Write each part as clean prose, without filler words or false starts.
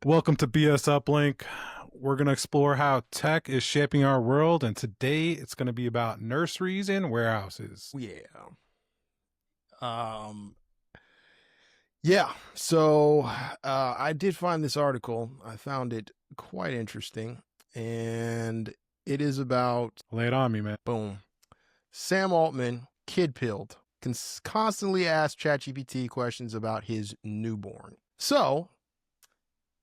Welcome to BS Uplink. We're going to explore how tech is shaping our world, and today it's going to be about nurseries and warehouses. Yeah. Um, yeah. So I did find this article. I found it quite interesting. And it is about, Lay it on me, man. boom, Sam Altman, kid pilled, constantly asked ChatGPT questions about his newborn. So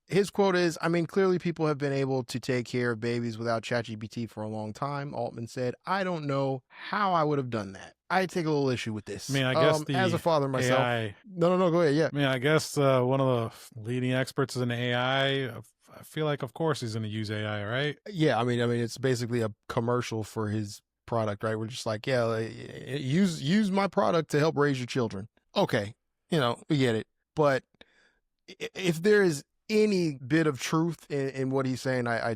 his quote is, I mean, clearly people have been able to take care of babies without ChatGPT for a long time. Altman said, I don't know how I would have done that. I take a little issue with I this. mean, I guess As a the father myself. AI, No, go ahead. Yeah. I mean, I guess one of the leading experts in AI, I feel like, of course, he's going to use AI, right? Yeah. I mean, it's basically a commercial for his product, right? We're just like, yeah, use my product to help raise your children. Okay. We get it. But if there is any bit of truth in what he's saying, I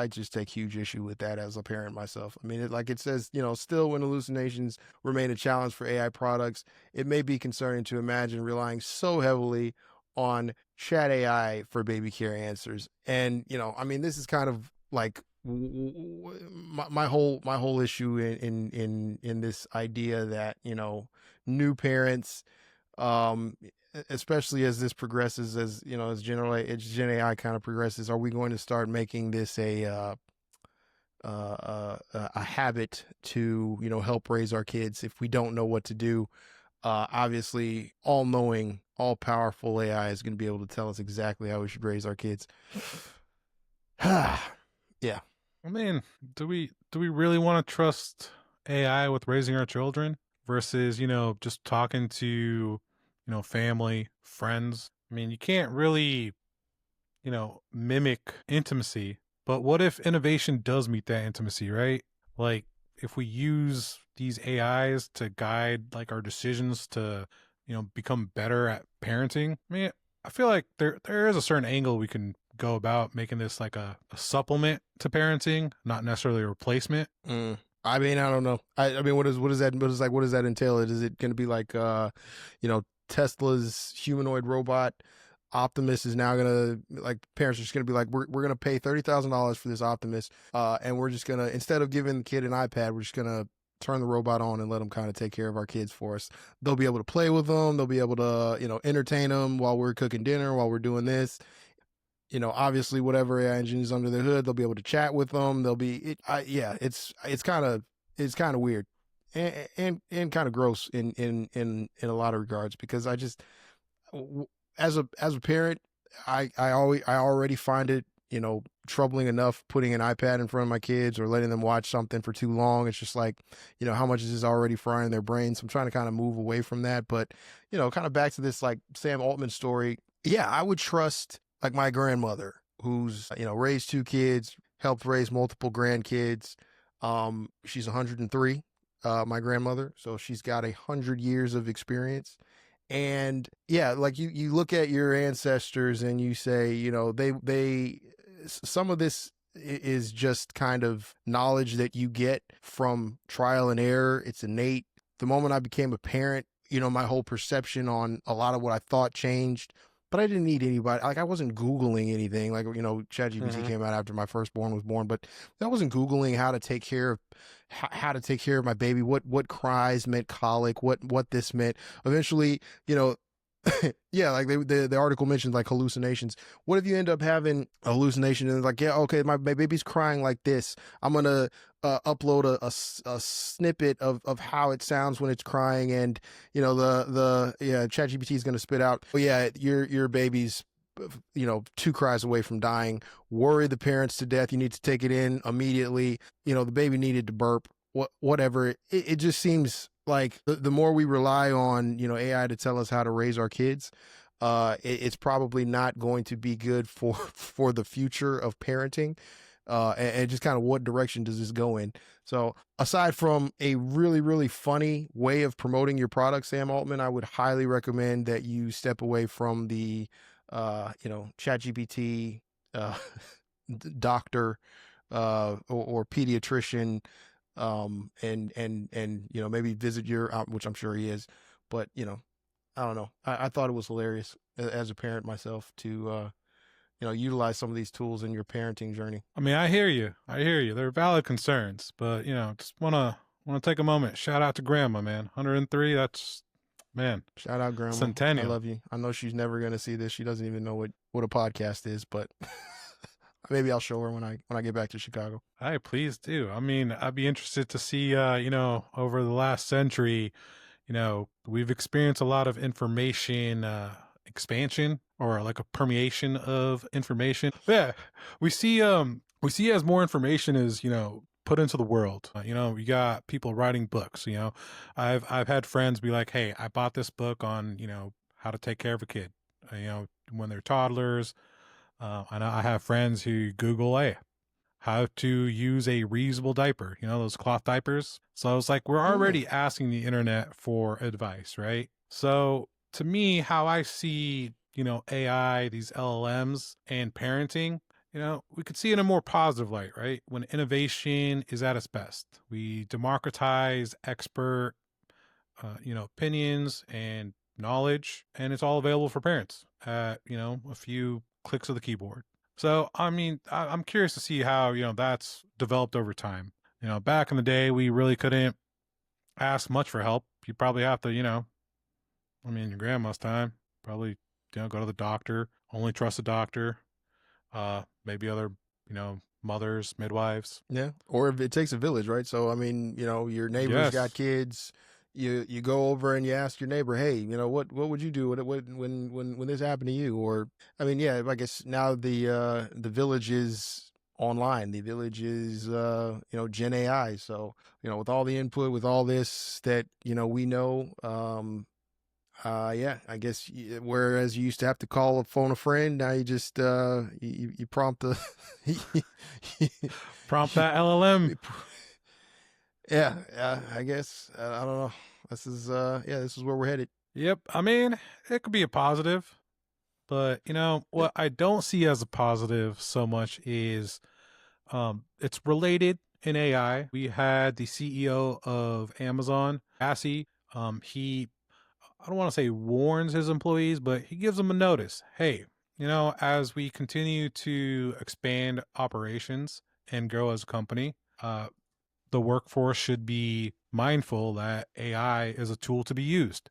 just take huge issue with that as a parent myself. I mean, it says, still when hallucinations remain a challenge for AI products, it may be concerning to imagine relying so heavily on chat AI for baby care answers. And, I mean, this is kind of like my whole issue in this idea that, new parents, um especially as this progresses, as as Gen AI kind of progresses, are we going to start making this a habit to help raise our kids if we don't know what to do? Obviously, all knowing, all powerful AI is going to be able to tell us exactly how we should raise our kids. Yeah. I mean, do we really want to trust AI with raising our children versus, just talking to, family, friends? I mean, you can't really, mimic intimacy. But what if innovation does meet that intimacy, right? Like if we use these AIs to guide like our decisions to, become better at parenting. I mean, I feel like there is a certain angle we can go about making this like a supplement to parenting, not necessarily a replacement. I mean, I don't know. I mean, what does that entail? Is it going to be like Tesla's humanoid robot Optimus is now gonna, like, parents are just gonna be like, we're gonna pay $30,000 for this Optimus, and we're just gonna, instead of giving the kid an iPad, we're just gonna turn the robot on and let them kind of take care of our kids for us. They'll be able to play with them. They'll be able to entertain them while we're cooking dinner, while we're doing this. Obviously, whatever AI engine is under the hood, they'll be able to chat with them. They'll be, yeah, it's kind of weird, and kind of gross in a lot of regards, because I just, as a parent, I already find it, troubling enough putting an iPad in front of my kids or letting them watch something for too long. It's just like, how much is this already frying their brains? So I'm trying to kind of move away from that. But, kind of back to this like Sam Altman story. Yeah, I would trust like my grandmother, who's, raised two kids, helped raise multiple grandkids. She's 103, my grandmother. So she's got 100 years of experience. And yeah, like you look at your ancestors and you say, some of this is just kind of knowledge that you get from trial and error. It's innate. The moment I became a parent, my whole perception on a lot of what I thought changed. But I didn't need anybody. Like, I wasn't Googling anything. Like, ChatGPT came out after my firstborn was born, but I wasn't Googling how to take care of my baby, what cries meant colic, what this meant. Eventually, yeah, like the article mentioned like hallucinations. What if you end up having a hallucination and it's like, yeah, okay, my baby's crying like this. I'm gonna upload a snippet of how it sounds when it's crying, and ChatGPT is gonna spit out, oh yeah, your baby's, two cries away from dying. Worry the parents to death. You need to take it in immediately. The baby needed to burp. Whatever. It just seems like the more we rely on, AI to tell us how to raise our kids, it's probably not going to be good for the future of parenting. And just kind of what direction does this go in? So aside from a really, really funny way of promoting your product, Sam Altman, I would highly recommend that you step away from the, ChatGPT, uh, doctor, or pediatrician, and maybe visit your, which I'm sure he is, but I don't know. I thought it was hilarious as a parent myself to utilize some of these tools in your parenting journey. I mean, I hear you. I hear you. They're valid concerns, but just wanna take a moment. Shout out to Grandma, man. 103. That's man, Shout out, Grandma. I centennial. love you. I know she's never gonna see this. She doesn't even know what a podcast is, but maybe I'll show her when I get back to Chicago. Hey, please do. I mean, I'd be interested to see. Over the last century, we've experienced a lot of information expansion or like a permeation of information. Yeah, we see as more information is put into the world. You got people writing books. I've had friends be like, "Hey, I bought this book on how to take care of a kid. When they're toddlers." I know I have friends who Google, hey, how to use a reusable diaper, those cloth diapers. So I was like, we're Mm. already asking the internet for advice, right? So to me, how I see, AI, these LLMs and parenting, we could see it in a more positive light, right? When innovation is at its best, we democratize expert, opinions and knowledge, and it's all available for parents at, a few clicks of the keyboard. So, I mean, I'm curious to see how, that's developed over time. Back in the day, we really couldn't ask much for help. You probably have to, your grandma's time, probably, go to the doctor, only trust a doctor, maybe other, mothers, midwives. Yeah, or if it takes a village, right? So I mean, your neighbor's got Yes. kids. You go over and you ask your neighbor, hey, what would you do when this happened to you? Or I mean, yeah, I guess now the village is online. The village is Gen AI. So with all the input, with all this that we know, yeah, I guess whereas you used to have to call a phone a friend, now you just you prompt the Prompt that LLM. yeah, I guess I don't know. This is yeah, this is where we're headed. Yep. I mean, it could be a positive. But Yeah. what I don't see as a positive so much is it's related in AI. We had the CEO of Amazon, Cassie. He I don't want to say warns his employees, but he gives them a notice. Hey, as we continue to expand operations and grow as a company, the workforce should be mindful that AI is a tool to be used,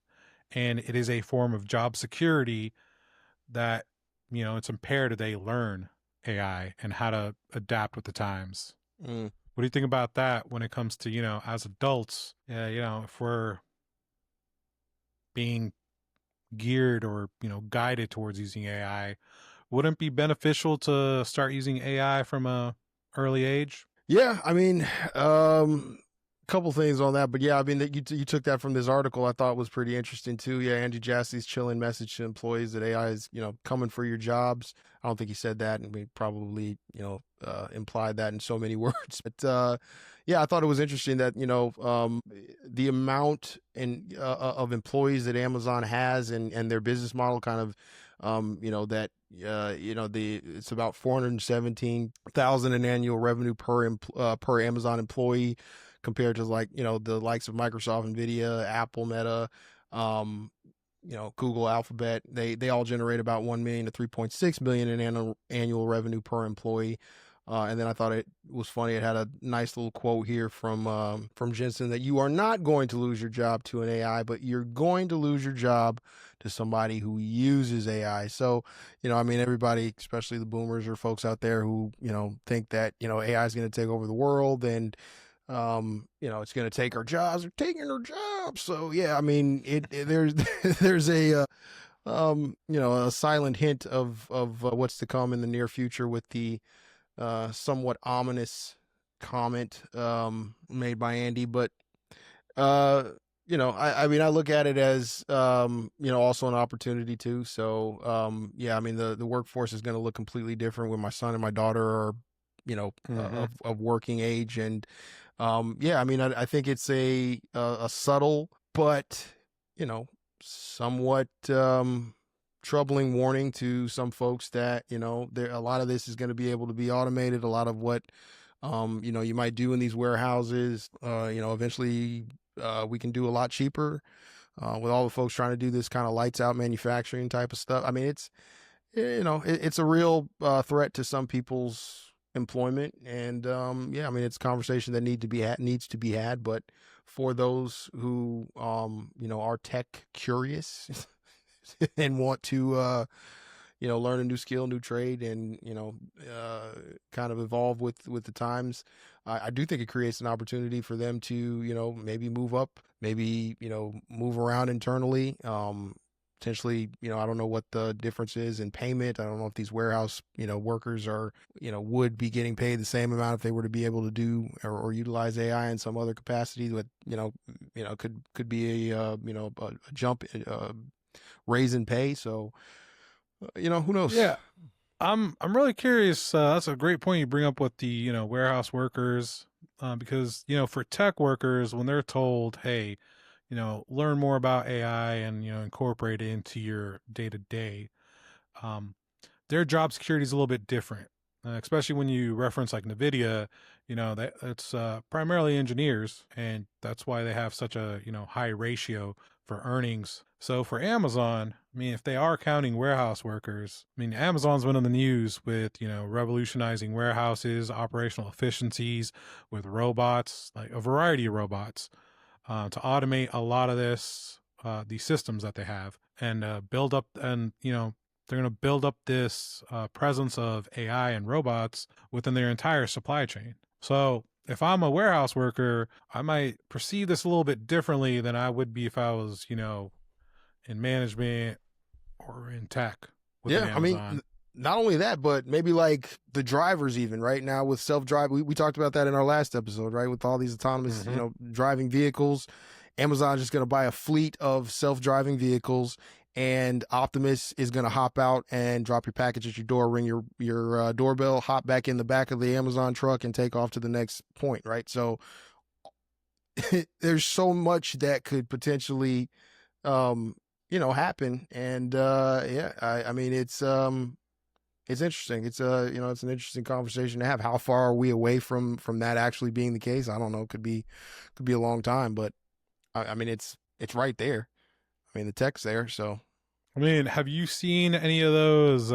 and it is a form of job security that it's imperative they learn AI and how to adapt with the times. Mm. What do you think about that when it comes to as adults? Yeah, if we're being geared or guided towards using AI, wouldn't it be beneficial to start using AI from a early age? Yeah, I mean, couple things on that, but yeah, I mean that you took that from this article. I thought was pretty interesting too. Yeah, Andy Jassy's chilling message to employees that AI is coming for your jobs. I don't think he said that, and we probably implied that in so many words. But yeah, I thought it was interesting that the amount of employees that Amazon has and their business model kind of that the it's about 417,000 in annual revenue per Amazon employee compared to like the likes of Microsoft, Nvidia, Apple, Meta, um, Google, Alphabet. They all generate about 1 million to 3.6 million in annual revenue per employee. And then I thought it was funny. It had a nice little quote here from Jensen that you are not going to lose your job to an AI, but you're going to lose your job to somebody who uses AI. So, I mean, everybody, especially the boomers or folks out there who, think that, AI is going to take over the world and, it's going to take our jobs. They're taking our jobs. So yeah, I mean, there's there's a silent hint of what's to come in the near future with the somewhat ominous comment made by Andy, but uh, I mean, I look at it as also an opportunity too. So yeah, I mean, the workforce is going to look completely different when my son and my daughter are Mm-hmm. of working age, and yeah, I mean, I think it's a subtle but somewhat troubling warning to some folks that there a lot of this is going to be able to be automated. A lot of what you might do in these warehouses, eventually we can do a lot cheaper with all the folks trying to do this kind of lights out manufacturing type of stuff. I mean, it's a real threat to some people's employment, and yeah, I mean, it's a conversation that needs to be had. But for those who are tech curious and want to learn a new skill, new trade, and kind of evolve with the times. I do think it creates an opportunity for them to maybe move up, maybe move around internally. Potentially, I don't know what the difference is in payment. I don't know if these warehouse workers are would be getting paid the same amount if they were to be able to do or utilize AI in some other capacity. But could be a jump, raise in pay. So who knows? Yeah, I'm really curious. That's a great point you bring up with the warehouse workers, because for tech workers, when they're told, hey, learn more about AI and incorporate it into your day to day, their job security is a little bit different. Especially when you reference like Nvidia, that it's primarily engineers, and that's why they have such a high ratio for earnings. So for Amazon, I mean, if they are counting warehouse workers, I mean, Amazon's been in the news with revolutionizing warehouses, operational efficiencies with robots, like a variety of robots, to automate a lot of these systems that they have, and build up, and they're going to build up this presence of AI and robots within their entire supply chain. So if I'm a warehouse worker, I might perceive this a little bit differently than I would be if I was, in management or in tech within Yeah, I mean, Amazon. not only that, but maybe like the drivers, even right now with self-drive. We talked about that in our last episode, right? With all these autonomous, Mm-hmm. driving vehicles, Amazon's just going to buy a fleet of self-driving vehicles, and Optimus is going to hop out and drop your package at your door, ring your doorbell, hop back in the back of the Amazon truck, and take off to the next point, right? So there's so much that could potentially um happen. And yeah, I mean, it's interesting. It's it's an interesting conversation to have. How far are we away from that actually being the case? I don't know. Could be a long time, but I mean, it's right there. I mean, the tech's there. So I mean, have you seen any of those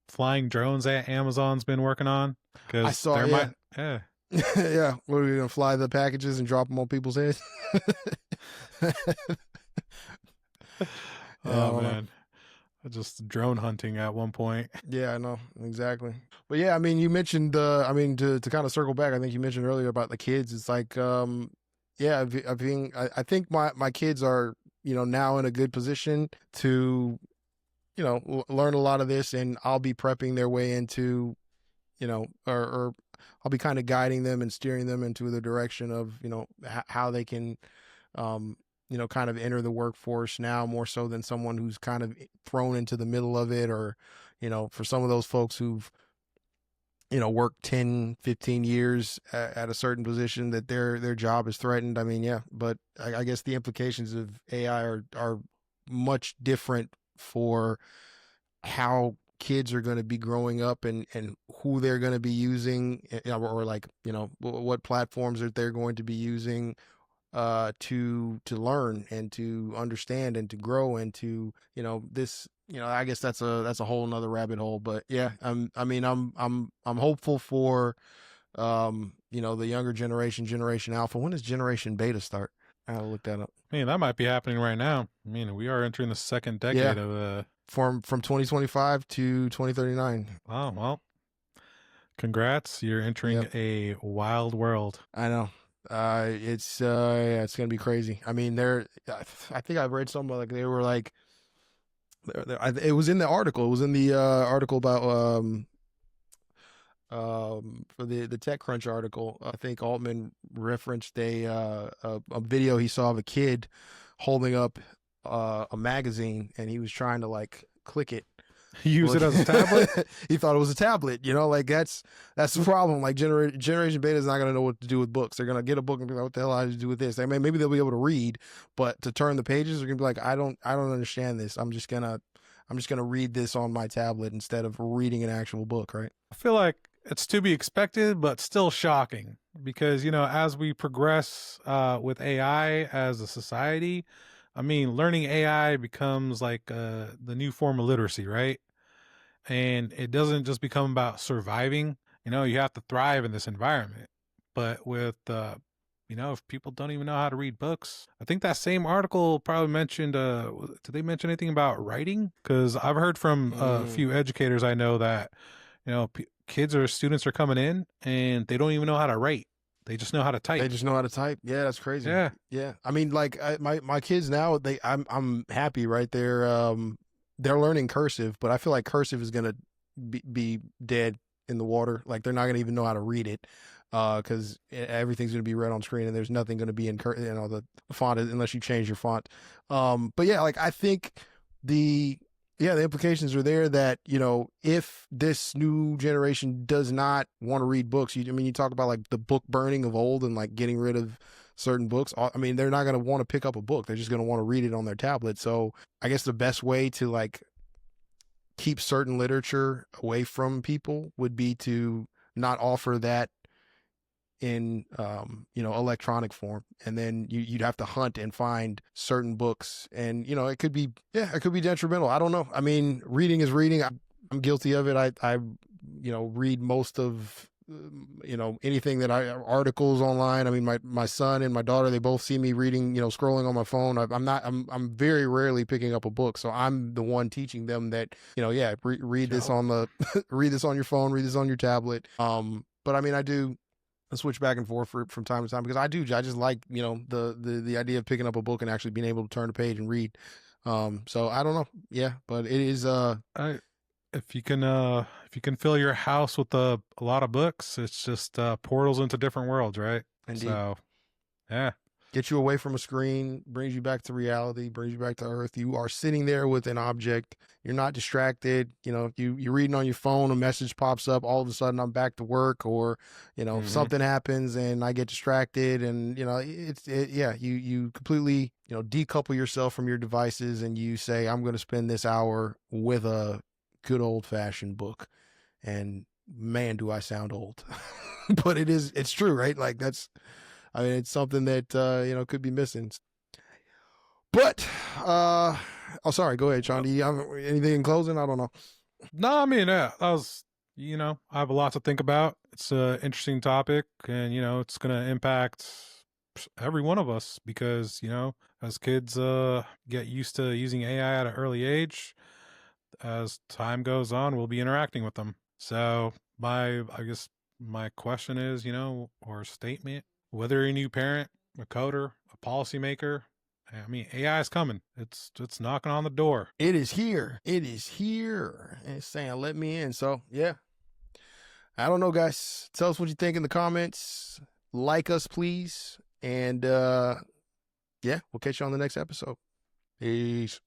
flying drones that Amazon's been working on? I Because saw, there yeah. might, yeah. Yeah, what are we gonna fly the packages and drop them on people's heads? Yeah, I Oh don't know. man, just drone hunting at one point. Yeah, I know exactly. But yeah, I mean, you mentioned I mean, to kind of circle back, I think you mentioned earlier about the kids. It's like yeah, I think my kids are now in a good position to learn a lot of this, and I'll be prepping their way into or I'll be kind of guiding them and steering them into the direction of how they can kind of enter the workforce now, more so than someone who's kind of thrown into the middle of it, or for some of those folks who've worked 10, 15 years at a certain position, that their job is threatened. I mean, yeah, but I guess the implications of AI are much different for how kids are going to be growing up, and who they're going to be using, or like what platforms that they're going to be using to learn and to understand and to grow, and to this I guess that's a whole nother rabbit hole. But yeah, I mean, I'm hopeful for the younger generation, Generation Alpha. When does Generation Beta start? I'll look that up. I mean, that might be happening right now. I mean, we are entering the second Yeah, decade of from 2025 to 2039. oh well, congrats! You're entering Yep, a wild world. I know. It's yeah, it's gonna be crazy. I mean, I think I've read something like they were like, it was in the article. It was in the article about for the TechCrunch article. I think Altman referenced a video he saw of a kid holding up a magazine, and he was trying to like click it. Use Well, it as a tablet. he thought it was a tablet. Like that's the problem. Like Generation Beta is not going to know what to do with books. They're going to get a book and be like, "What the hell I to do with this?" Maybe they'll be able to read, but to turn the pages, they're going to be like, "I don't understand this. I'm just gonna read this on my tablet instead of reading an actual book." Right? I feel like it's to be expected, but still shocking because as we progress with AI as a society, I mean, learning AI becomes like the new form of literacy, right? and it doesn't just become about surviving. You have to thrive in this environment. But with if people don't even know how to read books, I think that same article probably mentioned. Did they mention anything about writing? Because I've heard from a Mm. few educators I know that kids or students are coming in and they don't even know how to write. They just know how to They type. just know how to type. Yeah, that's crazy. Yeah. Yeah, I mean, like my kids now, I'm happy, right? They're learning cursive, but I feel like cursive is gonna be dead in the water. Like they're not gonna even know how to read it, because everything's gonna be read on screen, and there's nothing gonna be in the font unless you change your font. But yeah, like I think the the implications are there that, if this new generation does not want to read books, I mean, you talk about like the book burning of old and like getting rid of certain books. I mean, they're not going to want to pick up a book. They're just going to want to read it on their tablet. So I guess the best way to like keep certain literature away from people would be to not offer that in electronic form, and then you'd have to hunt and find certain books, and it could be detrimental. I don't know. I mean, reading is reading. I'm guilty of it. I read most of anything that articles online. I mean, my son and my daughter, they both see me reading, scrolling on my phone. I'm very rarely picking up a book, so I'm the one teaching them that, read this Yep. on the read this on your phone, read this on your tablet. But I mean, I do switch back and forth from time to time, because I just like, the idea of picking up a book and actually being able to turn a page and read. So I don't know. Yeah, but it is I if you can fill your house with a lot of books, it's just portals into different worlds, right? indeed. So yeah. Get you away from a screen, brings you back to reality, brings you back to earth. You are sitting there with an object. You're not distracted. You're reading on your phone, a message pops up. All of a sudden, I'm back to work, or Hmm. something happens and I get distracted, and you completely decouple yourself from your devices, and you say, I'm going to spend this hour with a good old fashioned book. And man, do I sound old, but it's true, right? Like I mean, it's something that could be missing. But oh, sorry. Go ahead, Sean. Yep. Do you have anything in closing? I don't know. No, I mean, yeah, that was, I have a lot to think about. It's an interesting topic, and, it's going to impact every one of us because, as kids get used to using AI at an early age, as time goes on, we'll be interacting with them. So, I guess my question is, or statement, whether you're a new parent, a coder, a policymaker, I mean, AI is coming. It's knocking on the door. It is here. It is here. And it's saying, let me in. So, yeah. I don't know, guys. Tell us what you think in the comments. Like us, please. And yeah, we'll catch you on the next episode. Peace.